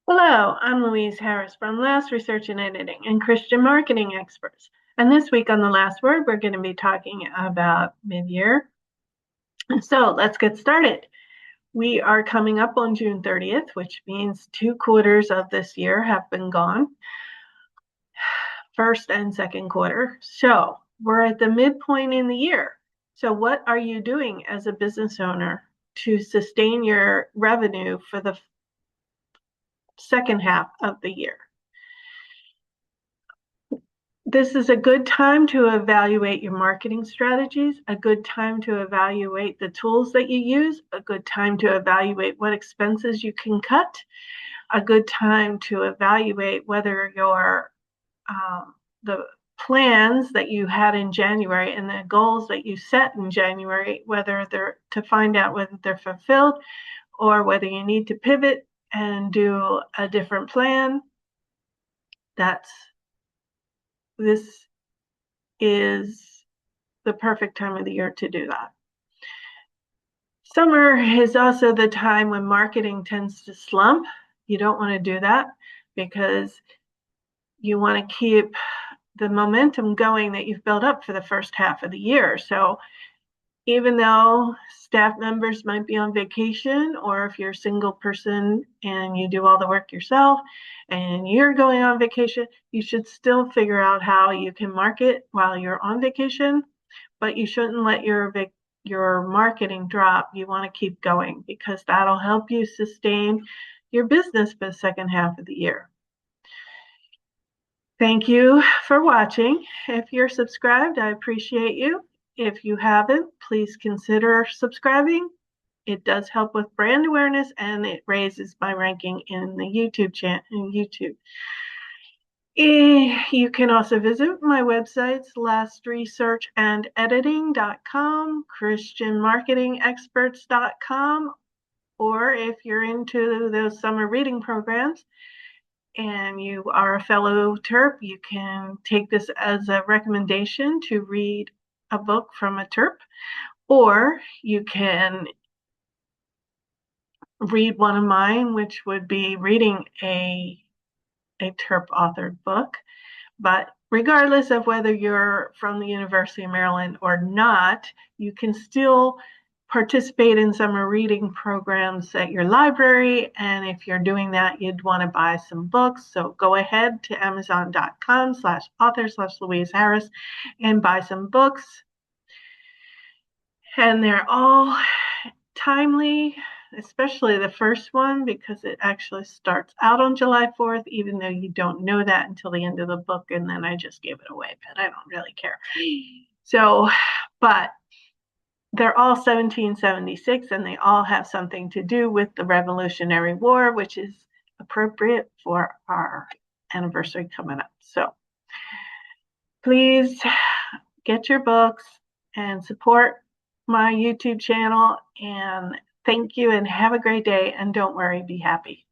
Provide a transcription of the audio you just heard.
Hello, I'm Louise Harris from Last Research and Editing and Christian Marketing Experts. And this week on The Last Word, we're going to be talking about mid-year. So let's get started. We are coming up on June 30th, which means 2 quarters of this year have been gone, first and second quarter. So we're at the midpoint in the year. So what are you doing as a business owner to sustain your revenue for the second half of the year? This is a good time to evaluate your marketing strategies, a good time to evaluate the tools that you use, a good time to evaluate what expenses you can cut, a good time to evaluate whether the plans that you had in January and the goals that you set in January, whether they're to find out whether they're fulfilled or whether you need to pivot and do a different plan. This is the perfect time of the year to do that. Summer is also the time when marketing tends to slump. You don't want to do that because you want to keep the momentum going that you've built up for the first half of the year. So even though staff members might be on vacation, or if you're a single person and you do all the work yourself and you're going on vacation, you should still figure out how you can market while you're on vacation, but you shouldn't let your marketing drop. You want to keep going because that'll help you sustain your business for the second half of the year. Thank you for watching. If you're subscribed, I appreciate you. If you haven't, please consider subscribing. It does help with brand awareness and it raises my ranking in the YouTube channel. You can also visit my websites, lastresearchandediting.com, christianmarketingexperts.com, or if you're into those summer reading programs and you are a fellow TERP, you can take this as a recommendation to read a book from a TERP, or you can read one of mine, which would be reading a TERP authored book. But regardless of whether you're from the University of Maryland or not, you can still participate in summer reading programs at your library. And if you're doing that, you'd want to buy some books. So go ahead to amazon.com/author/Louise Harris and buy some books. And they're all timely, especially the first one, because it actually starts out on July 4th, even though you don't know that until the end of the book. And then I just gave it away, but I don't really care. So, but they're all 1776 and they all have something to do with the Revolutionary War, which is appropriate for our anniversary coming up. So please get your books and support my YouTube channel. And thank you and have a great day. And don't worry, be happy.